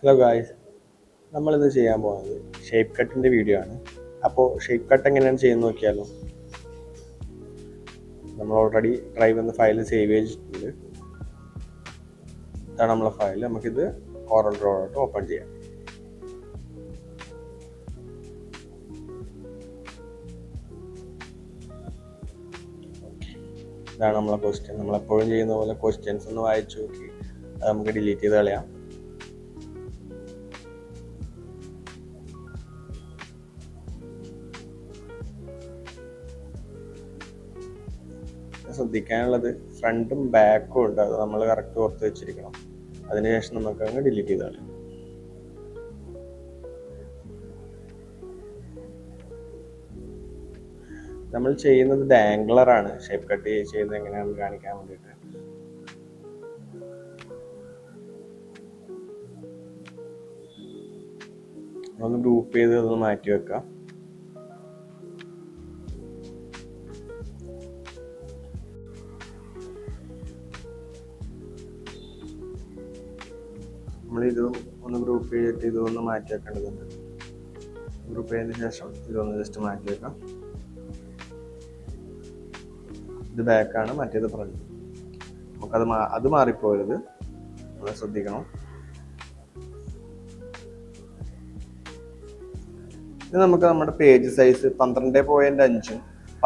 Hello guys, നമ്മളിത് ചെയ്യാൻ പോകുന്നത് ഷേപ്പ് കട്ടിൻ്റെ വീഡിയോ ആണ്. അപ്പോൾ ഷേപ്പ് കട്ട് എങ്ങനെയാണ് ചെയ്യുന്നത് നോക്കിയാലോ. നമ്മൾ ഓൾറെഡി ഡ്രൈവ് എന്ന ഫയൽ സേവ് ചെയ്തിട്ടുണ്ട്. ഇതാണ് നമ്മളെ ഫയൽ. നമുക്കിത് കോറൽ ഡ്രോയിട്ട് ഓപ്പൺ ചെയ്യാം. ഇതാണ് നമ്മളെ ക്വസ്റ്റ്യൻ. നമ്മളെപ്പോഴും ചെയ്യുന്ന പോലെ ക്വസ്റ്റ്യൻസ് ഒന്ന് വായിച്ചു നോക്കി അത് നമുക്ക് ഡിലീറ്റ് ചെയ്ത് കളയാം. ശ്രദ്ധിക്കാനുള്ളത് ഫ്രണ്ടും ബാക്കും ഉണ്ട്, അത് നമ്മൾ കറക്റ്റ് ഓർത്ത് വെച്ചിരിക്കണം. അതിനുശേഷം നമുക്ക് അങ്ങ് ഡിലീറ്റ് ചെയ്താൽ നമ്മൾ ചെയ്യുന്നത് ഡാംഗ്ലർ ആണ്. ഷേപ്പ് കട്ട് ചെയ്യുന്നത് എങ്ങനെയാണെന്ന് കാണിക്കാൻ വേണ്ടിയിട്ട് ഒന്ന് ഗ്രൂപ്പ് ചെയ്ത് അതൊന്ന് മാറ്റി വെക്കാം. നമ്മളിത് ഒന്ന് ഗ്രൂപ്പ് ചെയ്തിട്ട് ഇതൊന്ന് മാറ്റി വെക്കേണ്ടതുണ്ട്. ഗ്രൂപ്പ് ചെയ്തതിന് ശേഷം ഇതൊന്ന് ജസ്റ്റ് മാറ്റി വെക്കാം. ഇത് ബാക്കാണ്, മറ്റേത് ഫ്രണ്ട്. നമുക്കത് അത് മാറിപ്പോയത് നമ്മൾ ശ്രദ്ധിക്കണം. ഇത് നമുക്ക് നമ്മുടെ പേജ് സൈസ് 12.5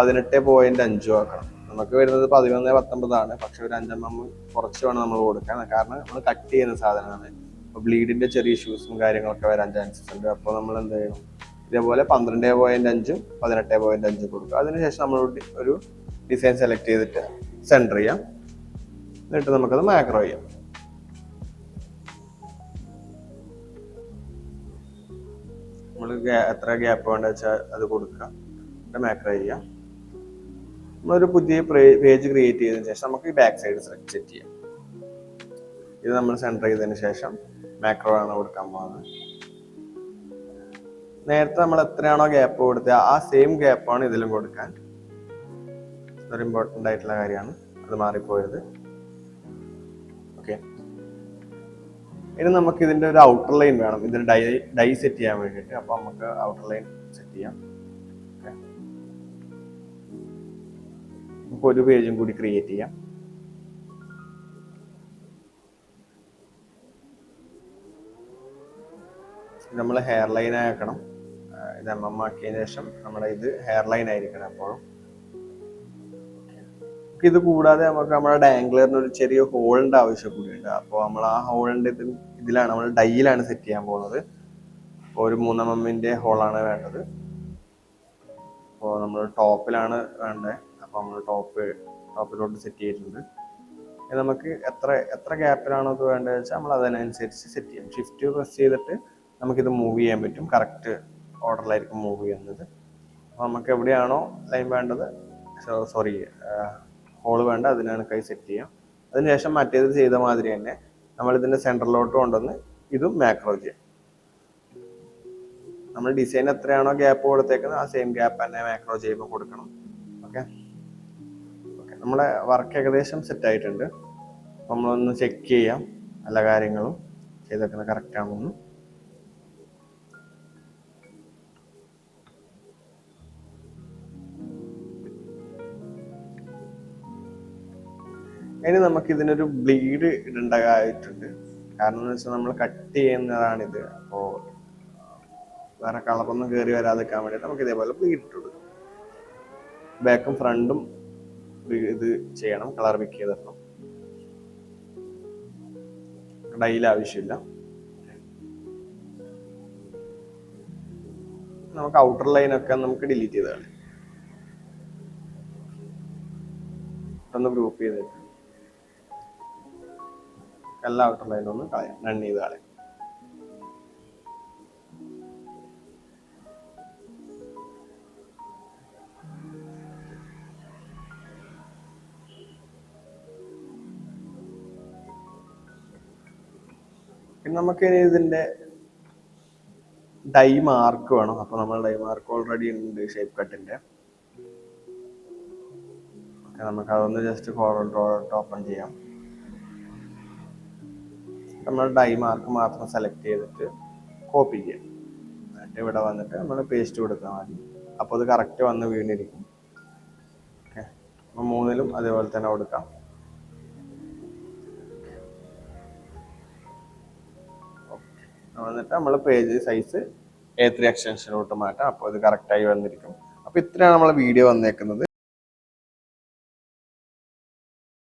18.5 ആക്കണം. നമുക്ക് വരുന്നത് 11-19 പക്ഷെ ഒരു 5mm കുറച്ച് വേണം നമ്മൾ കൊടുക്കാൻ. കാരണം നമ്മൾ കട്ട് ചെയ്യുന്ന സാധനമാണ്. അപ്പോൾ ബ്ലീഡിന്റെ ചെറിയ ഇഷ്യൂസും കാര്യങ്ങളൊക്കെ വരാൻ ചാൻസസ് ഉണ്ട്. അപ്പോൾ നമ്മൾ എന്ത് ചെയ്യണം, ഇതേപോലെ 12.5 18.5 കൊടുക്കുക. അതിനുശേഷം നമ്മൾ ഒരു ഡിസൈൻ സെലക്ട് ചെയ്തിട്ട് സെൻറ്റർ ചെയ്യാം. എന്നിട്ട് നമുക്കത് മാക്രോ ചെയ്യാം. നമ്മൾ എത്ര ഗ്യാപ്പ് വേണ്ട വെച്ചാൽ അത് കൊടുക്കുക, എന്നിട്ട് മാക്രോ ചെയ്യാം. നമ്മളൊരു പുതിയ പേജ് ക്രിയേറ്റ് ചെയ്തതിന് ശേഷം നമുക്ക് ഈ ബാക്ക് സൈഡ് സെറ്റ് ചെയ്യാം. ഇത് നമ്മൾ സെൻറ്റർ ചെയ്തതിന് ശേഷം മാക്രോ ആണ് കൊടുക്കാൻ പോകുന്നത്. നേരത്തെ നമ്മൾ എത്രയാണോ ഗ്യാപ്പ് കൊടുത്തത് ആ സെയിം ഗ്യാപ്പാണ് ഇതിലും കൊടുക്കാൻ. ഒരു ഇമ്പോർട്ടൻ്റ് ആയിട്ടുള്ള കാര്യമാണ്, അത് മാറിപ്പോയത്. ഓക്കെ, ഇനി നമുക്ക് ഇതിൻ്റെ ഒരു ഔട്ടർ ലൈൻ വേണം, ഇതിന് ഡൈ സെറ്റ് ചെയ്യാൻ വേണ്ടിയിട്ട്. അപ്പോൾ നമുക്ക് ഔട്ടർ ലൈൻ സെറ്റ് ചെയ്യാം. നമുക്ക് ഒരു പേജും കൂടി ക്രിയേറ്റ് ചെയ്യാം. നമ്മൾ ഹെയർ ലൈൻ ആക്കണം. ഇത് ആക്കിയതിനു ശേഷം നമ്മുടെ ഇത് ഹെയർ ലൈൻ ആയിരിക്കണം എപ്പോഴും. ഇത് കൂടാതെ നമുക്ക് നമ്മുടെ ഡാംഗ്ലറിന് ഒരു ചെറിയ ഹോളിന്റെ ആവശ്യം കൂടിയുണ്ട്. അപ്പോൾ നമ്മൾ ആ ഹോളിന്റെ ഇതിലാണ് നമ്മൾ ഡൈയിലാണ് സെറ്റ് ചെയ്യാൻ പോകുന്നത്. അപ്പോൾ ഒരു 3mm ഹോളാണ് വേണ്ടത്. അപ്പോൾ നമ്മൾ ടോപ്പിലാണ് വേണ്ടത്. അപ്പോൾ നമ്മൾ ടോപ്പിലോട്ട് സെറ്റ് ചെയ്തിട്ടുണ്ട്. നമുക്ക് എത്ര ഗ്യാപ്പിലാണോ ഇത് വേണ്ടത് വെച്ചാൽ നമ്മൾ അതിനനുസരിച്ച് സെറ്റ് ചെയ്യാം. ഷിഫ്റ്റ് പ്രസ് ചെയ്തിട്ട് നമുക്കിത് മൂവ് ചെയ്യാൻ പറ്റും. കറക്റ്റ് ഓർഡറിലായിരിക്കും മൂവ് ചെയ്യുന്നത്. അപ്പോൾ നമുക്ക് എവിടെയാണോ ലൈൻ വേണ്ടത്, ഹോള് വേണ്ട, അതിനാണ് കൈ സെറ്റ് ചെയ്യാം. അതിനുശേഷം മറ്റേത് ചെയ്ത മാതിരി തന്നെ നമ്മളിതിൻ്റെ സെൻറ്ററിലോട്ട് കൊണ്ടുവന്ന് ഇതും മാക്രോ ചെയ്യാം. നമ്മൾ ഡിസൈൻ എത്രയാണോ ഗ്യാപ്പ് കൊടുത്തേക്കുന്നത് ആ സെയിം ഗ്യാപ്പ് തന്നെ മാക്രോ ചെയ്യുമ്പോൾ കൊടുക്കണം. ഓക്കെ, നമ്മുടെ വർക്ക് ഏകദേശം സെറ്റ് ആയിട്ടുണ്ട്. നമ്മളൊന്ന് ചെക്ക് ചെയ്യാം എല്ലാ കാര്യങ്ങളും ചെയ്തേക്കുന്നത് കറക്റ്റ് ആണെന്ന്. ഇനി നമുക്ക് ഇതിനൊരു ബ്ലീഡ് ഇടേണ്ടതായിട്ടുണ്ട്. കാരണം എന്ന് വെച്ചാൽ നമ്മൾ കട്ട് ചെയ്യുന്നതാണിത്. അപ്പോൾ വേറെ കളറൊന്നും കയറി വരാതിരിക്കാൻ വേണ്ടിയിട്ട് നമുക്ക് ഇതേപോലെ ബ്ലീഡ് ഇട്ട് കൊടുക്കും. ബാക്കും ഫ്രണ്ടും ഇത് ചെയ്യണം, കളർ പിക്ക് ചെയ്തിടണം. ഡൈയിൽ ആവശ്യമില്ല. നമുക്ക് ഔട്ടർ ലൈനൊക്കെ നമുക്ക് ഡിലീറ്റ് ചെയ്താണ്. ഒന്ന് ഗ്രൂപ്പ് ചെയ്തിട്ട് എല്ലാ ഔട്ടർ ലൈനും ഒന്ന് കളയാം, റൺ ചെയ്ത് കളയാം. പിന്നെ നമുക്ക് ഇനി ഇതിന്റെ ഡൈ മാർക്ക് വേണം. അപ്പൊ നമ്മൾ ഡൈ മാർക്ക് ഓൾറെഡി ഉണ്ട് ഷേപ്പ് കട്ടിന്റെ. നമുക്ക് അതൊന്ന് ജസ്റ്റ് ഫോർവേഡ് ഡ്രോ ഓപ്പൺ ചെയ്യാം. നമ്മൾ ഡൈ മാർക്ക് മാത്രം സെലക്ട് ചെയ്തിട്ട് കോപ്പി ചെയ്യാം. എന്നിട്ട് ഇവിടെ വന്നിട്ട് നമ്മൾ പേസ്റ്റ് കൊടുത്താൽ മതി. അപ്പോൾ അത് കറക്റ്റ് വന്ന് വീണിരിക്കും. ഓക്കെ, അപ്പോൾ മൂന്നിലും അതേപോലെ തന്നെ കൊടുക്കാം. എന്നിട്ട് നമ്മൾ പേജ് സൈസ് A3 എക്സ്റ്റൻഷനിലോട്ട് മാറ്റാം. അപ്പോൾ ഇത് കറക്റ്റായി വന്നിരിക്കും. അപ്പോൾ ഇത്രയാണ് നമ്മളെ വീഡിയോ വന്നേക്കുന്നത്.